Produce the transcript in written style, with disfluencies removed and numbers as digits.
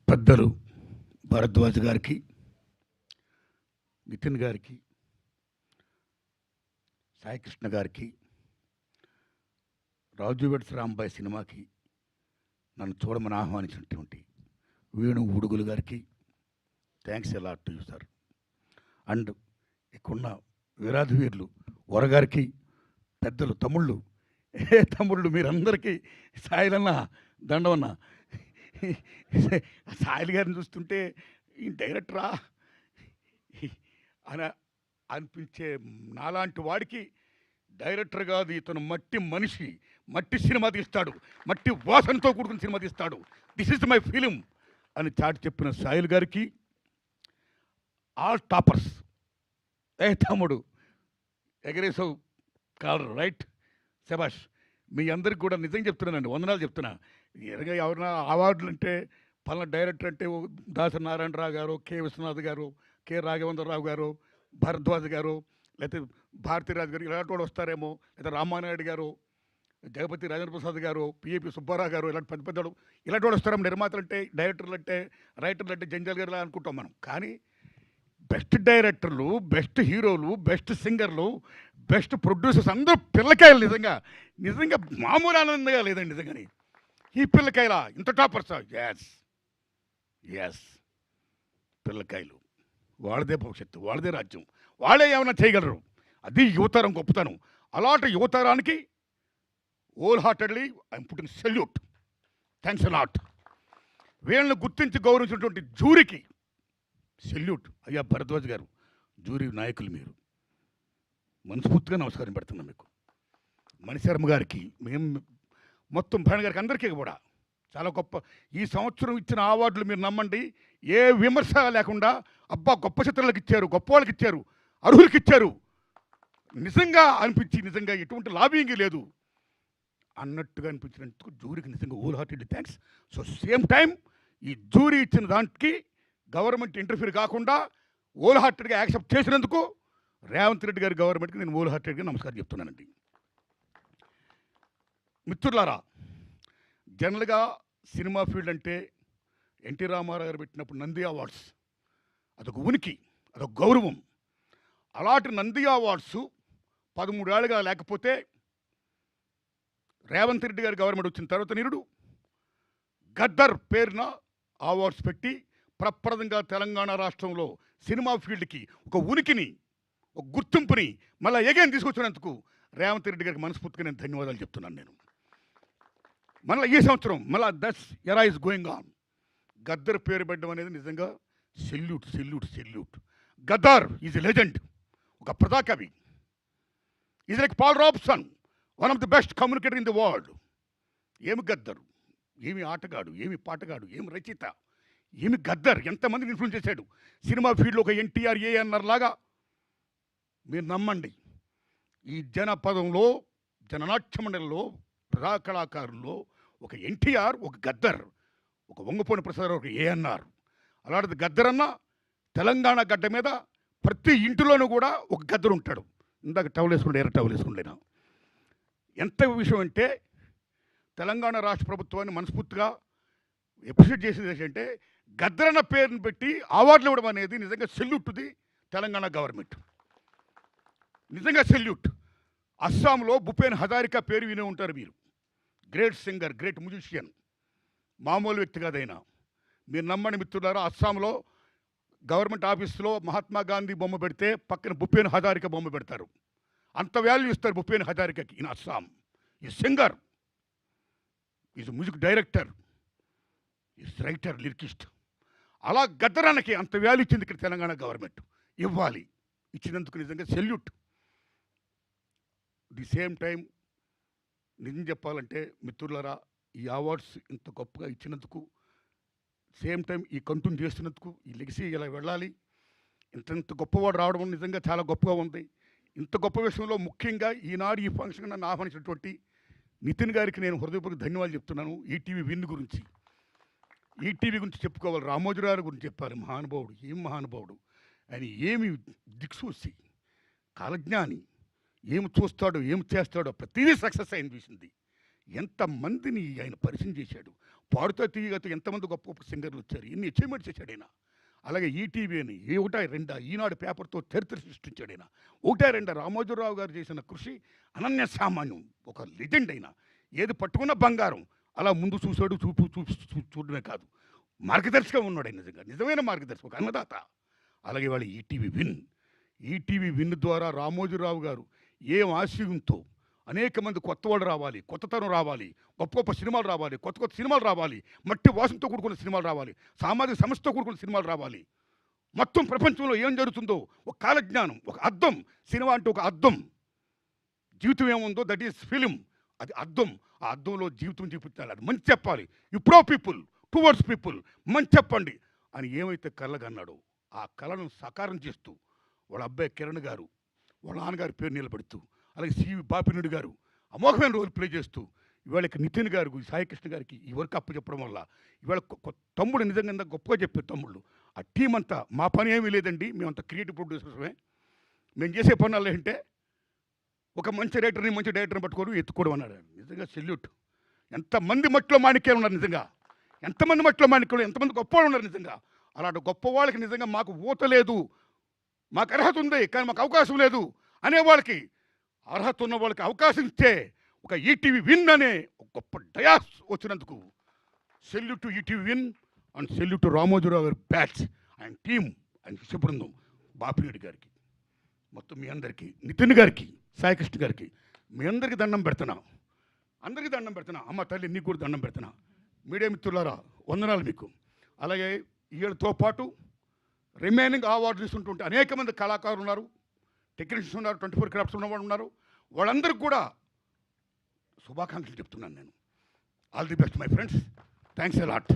పెద్దలు భరద్వాజ్ గారికి, నితిన్ గారికి, సాయికృష్ణ గారికి, రాజు వెడ్స్ రాంబాయ్ సినిమాకి నన్ను చూడమని ఆహ్వానించినటువంటి వేణు ఉడుగులు గారికి థ్యాంక్స్ ఎలా టు యూ సార్. అండ్ ఇక్కడున్న వీరాధి వీరులు వరగారికి, పెద్దలు తమ్ముళ్ళు, తమ్ముళ్ళు మీరందరికీ సాయిలన్న దండవన్న. సాయిల్ గారిని చూస్తుంటే ఈ డైరెక్టరా అని అనిపించే నాలాంటి వాడికి డైరెక్టర్ కాదు, ఇతను మట్టి మనిషి, మట్టి సినిమా తీస్తాడు, మట్టి వాసనతో కూడుకున్న సినిమా తీస్తాడు, దిస్ ఇస్ మై ఫిలిం అని చాటి చెప్పిన సాయిల్ గారికి, ఆల్ టాపర్స్, తమ్ముడు ఎగరేసావు కాలర్ రైట్, శబాష్. మీ అందరికి కూడా నిజంగా చెప్తున్నానండి, వందనాలు చెప్తున్నా. ఎరగా ఎవరైనా అవార్డులు అంటే పలానా డైరెక్టర్ అంటే దాసరి నారాయణరావు గారు, కె విశ్వనాథ్ గారు, కె రాఘవేంద్రరావు గారు, భరద్వాజ్ గారు, లేకపోతే భారతీరాజు గారు ఇలాంటి వాడు వస్తారేమో, లేదా రామానాయుడు గారు, జగపతి రాజేంద్ర ప్రసాద్ గారు, పిఏపి సుబ్బారావు గారు, ఇలాంటి పెద్ద పెద్దలు ఇలాంటి వాడు వస్తారేమో. నిర్మాతలు అంటే, డైరెక్టర్లు అంటే, రైటర్లు అంటే జంజాల్ గారు అనుకుంటాం మనం. కానీ బెస్ట్ డైరెక్టర్లు, బెస్ట్ హీరోలు, బెస్ట్ సింగర్లు, బెస్ట్ ప్రొడ్యూసర్స్ అందరూ పిల్లకాయలు. నిజంగా నిజంగా మామూలు ఆనందంగా లేదండి నిజంగాని. ఈ పిల్లకాయల ఇంత టాపర్స్, ఎస్ ఎస్ పిల్లకాయలు, వాళ్ళదే భవిష్యత్తు, వాళ్ళదే రాజ్యం, వాళ్ళే ఏమైనా చేయగలరు. అది యువతరం గొప్పతనం. అలాంటి యువతరానికి whole heartedly I'm putting salute, thanks a lot. వీళ్ళని గుర్తించి గౌరవించినటువంటి జూరీకి సెల్యూట్. అయ్యా భరద్వాజ్ గారు, జూరీ నాయకులు మీరు, మనస్ఫూర్తిగా నమస్కారం పెడుతున్నాం మీకు. మణిశర్మ గారికి, మేము మొత్తం భరణ్ గారికి, అందరికీ కూడా చాలా గొప్ప. ఈ సంవత్సరం ఇచ్చిన అవార్డులు మీరు నమ్మండి, ఏ విమర్శ లేకుండా అబ్బా గొప్ప చిత్రాలకు ఇచ్చారు, గొప్ప వాళ్ళకి ఇచ్చారు, అర్హులకి ఇచ్చారు నిజంగా అనిపించి, నిజంగా ఎటువంటి లాబింగ్ లేదు అన్నట్టుగా అనిపించినందుకు జూరీకి నిజంగా whole heartedly thanks. So same time ఈ జూరీ ఇచ్చిన దానికి గవర్నమెంట్ ఇంటర్ఫీర్ కాకుండా హోల్ హార్టెడ్గా యాక్సెప్ట్ చేసినందుకు రేవంత్ రెడ్డి గారి గవర్నమెంట్కి నేను హోల్ హార్టెడ్గా నమస్కారం చెప్తున్నానండి. మిత్రులారా, జనరల్గా సినిమా ఫీల్డ్ అంటే ఎన్టీ రామారావు గారు పెట్టినప్పుడు నంది అవార్డ్స్ అదొక ఉనికి, అదొక గౌరవం. అలాంటి నంది అవార్డ్స్ 13 ఏళ్ళుగా లేకపోతే రేవంత్ రెడ్డి గారి గవర్నమెంట్ వచ్చిన తర్వాత నిరుడు గద్దర్ పేరున అవార్డ్స్ పెట్టి ప్రప్రదంగా తెలంగాణ రాష్ట్రంలో సినిమా ఫీల్డ్కి ఒక ఉనికిని, ఒక గుర్తింపుని మళ్ళీ ఎగైన్ తీసుకొచ్చినందుకు రేవంత్ రెడ్డి గారికి మనస్ఫూర్తిగా నేను ధన్యవాదాలు చెప్తున్నాను. నేను మళ్ళీ ఈ సంవత్సరం మళ్ళీ దట్స్ ఎరా ఇస్ గోయింగ్ ఆన్. గద్దర్ పేరు పెట్టడం అనేది నిజంగా salute salute salute. Gaddar is a legend, ఒక ప్రజాకవి. Is like Paul Robeson, one of the best communicator in the world. ఏమి గద్దరు, ఏమి ఆటగాడు, ఏమి పాటగాడు, ఏమి రచయిత, ఏమి గద్దర్, ఎంతమందిని ఇన్ఫ్లుయెన్స్ చేశాడు సినిమా ఫీల్డ్లో. ఒక ఎన్టీఆర్, ఏఎన్ఆర్ లాగా మీరు నమ్మండి. ఈ జనపదంలో, జననాట్య మండలిలో, ప్రజా కళాకారుల్లో ఒక ఎన్టీఆర్, ఒక గద్దర్, ఒక వంగపోని ప్రసాద్, ఒక ఏఎన్ఆర్. అలాంటిది గద్దర్ అన్న తెలంగాణ గడ్డ మీద ప్రతి ఇంటిలోనూ కూడా ఒక గద్దరు ఉంటాడు. ఇందాక టవల్ వేసుకుంటే ఎర్ర టవల్ వేసుకుంటేనా ఎంత విషయం అంటే, తెలంగాణ రాష్ట్ర ప్రభుత్వాన్ని మనస్ఫూర్తిగా అప్రిషియేట్ చేసేది ఏంటంటే, గద్దరన్న పేరుని పెట్టి అవార్డులు ఇవ్వడం అనేది నిజంగా సెల్యూట్ది తెలంగాణ గవర్నమెంట్, నిజంగా సెల్యూట్. అస్సాంలో భూపేన్ హజారికా పేరు వినే ఉంటారు మీరు. గ్రేట్ సింగర్, గ్రేట్ మ్యూజిషియన్, మామూలు వ్యక్తి కాదైనా. మీరు నమ్మని మిత్రులారా, అస్సాంలో గవర్నమెంట్ ఆఫీస్లో మహాత్మా గాంధీ బొమ్మ పెడితే పక్కన భూపేన్ హజారికా బొమ్మ పెడతారు. అంత వాల్యూ ఇస్తారు భూపేన్ హజారికాకి. ఇన్ అస్సాం ఈ singer, is music director, is writer, lyricist. అలా గద్దరానికి అంత వాల్యూ ఇచ్చింది ఇక్కడ తెలంగాణ గవర్నమెంట్. ఇవ్వాలి, ఇచ్చినందుకు నిజంగా సెల్యూట్. ది సేమ్ టైం నిజం చెప్పాలంటే మిత్రులారా, ఈ అవార్డ్స్ ఇంత గొప్పగా ఇచ్చినందుకు, సేమ్ టైం ఈ కంటిన్యూ చేస్తున్నందుకు, ఈ లెగసీ ఇలా వెళ్ళాలి. ఇంత గొప్పవాడు రావడం నిజంగా చాలా గొప్పగా ఉంది. ఇంత గొప్ప విషయంలో ముఖ్యంగా ఈనాడు ఈ ఫంక్షన్ నన్ను ఆహ్వానించినటువంటి నితిన్ గారికి నేను హృదయపూర్వక ధన్యవాదాలు చెప్తున్నాను. ఈటీవీ విన్ గురించి, ఈటీవీ గురించి చెప్పుకోవాలి, రామోజీరావు గురించి చెప్పాలి. మహానుభావుడు, ఏం మహానుభావుడు ఆయన, ఏమి దిక్సూచి, కాలజ్ఞాని, ఏమి చూస్తాడో ఏమి చేస్తాడో ప్రతిదీ సక్సెస్ అయింది చూసింది. ఎంతమందిని ఆయన పరిచయం చేశాడు. పాడుతా తీయగతో ఎంతమంది గొప్ప గొప్ప సింగర్లు వచ్చారు, ఎన్ని అచీవ్మెంట్ చేశాడు ఆయన. అలాగే ఈటీవీ అని ఒకటా రెండా ఈనాడు పేపర్తో చరిత్ర సృష్టించాడు ఆయన. ఒకటా రెండా రామోజీరావు గారు చేసిన కృషి అనన్య సామాన్యం. ఒక లెజెండ్ అయినా ఏది పట్టుకున్న బంగారం. అలా ముందు చూశాడు, చూడడమే కాదు, మార్గదర్శిగా ఉన్నాడు ఆయన. నిజంగా నిజమైన మార్గదర్శి, ఒక అన్నదాత. అలాగే వాళ్ళు ఈటీవీ విన్ ద్వారా రామోజీరావు గారు ఏం ఆశయంతో అనేక మంది కొత్త వాళ్ళు రావాలి, కొత్తతనం రావాలి, గొప్ప గొప్ప సినిమాలు రావాలి, కొత్త కొత్త సినిమాలు రావాలి, మట్టి వాసనతో కూడుకున్న సినిమాలు రావాలి, సామాజిక సమస్యతో కూడుకున్న సినిమాలు రావాలి. మొత్తం ప్రపంచంలో ఏం జరుగుతుందో ఒక కాలజ్ఞానం, ఒక అద్దం. సినిమా అంటే ఒక అద్దం. జీవితం ఏముందో దట్ ఈస్ ఫిలిం. అది అద్దం. ఆ అద్దంలో జీవితం చూపించాలి. అది మంచి చెప్పాలి. You pro people, towards people, మంచి చెప్పండి అని ఏమైతే కలగన్నాడో ఆ కళను సాకారం చేస్తూ వాళ్ళ అబ్బాయి కిరణ్ గారు వాళ్ళ నాన్నగారి పేరు నిలబెడుతూ, అలాగే సివి బాపినుడి గారు అమోఘమైన రోల్ ప్లే చేస్తూ, ఇవాళ నితిన్ గారు సాయికృష్ణ గారికి ఈ వర్క్ అప్పు చెప్పడం వల్ల ఇవాళ తమ్ముడు నిజంగా గొప్పగా చెప్పారు తమ్ముళ్ళు. ఆ టీం అంతా మా పని ఏమీ లేదండి, మేమంతా క్రియేటివ్ ప్రొడ్యూసర్సమే. మేము చేసే పనులు ఏంటంటే ఒక మంచి డైరెక్టర్ని పట్టుకోవడం, ఎత్తుకోవడం అన్నాడు. నిజంగా సెల్యూట్. ఎంతమంది మట్టిలో మాణిక్యాలు ఉన్నారు నిజంగా, ఎంతమంది మట్టిలో మాణిక్యాలు, ఎంతమంది గొప్పవాళ్ళు ఉన్నారు నిజంగా. అలాంటి గొప్ప వాళ్ళకి నిజంగా మాకు ఊత లేదు, మాకు అర్హత ఉంది కానీ మాకు అవకాశం లేదు అనేవాళ్ళకి, అర్హత ఉన్న వాళ్ళకి అవకాశం ఇచ్చే ఒక ఈటీవీ విన్ అనే ఒక గొప్ప డయాస్ వచ్చినందుకు salute to ETV Win and salute to Ramoji Rao గారి బ్యాచ్ అండ్ టీమ్ అండ్ శుభ్రందం బాపిరెడ్డి గారికి, మొత్తం మీ అందరికీ, నితిన్ గారికి, సాయికృష్ణ గారికి, మీ అందరికీ దండం పెడుతున్నా. అందరికీ దండం పెడుతున్నా. అమ్మ తల్లి నీకు కూడా దండం పెడుతున్నా. మీడియా మిత్రులారా వందనాలు మీకు. అలాగే వీళ్ళతో పాటు రిమైనింగ్ అవార్డు తీసుకుంటుంటే అనేక మంది కళాకారులు ఉన్నారు, టెక్నీషియన్స్ ఉన్నారు, 24 క్రాఫ్ట్స్ ఉన్నవాళ్ళు ఉన్నారు. వాళ్ళందరికీ కూడా శుభాకాంక్షలు చెప్తున్నాను నేను. All the best my friends. Thanks a lot.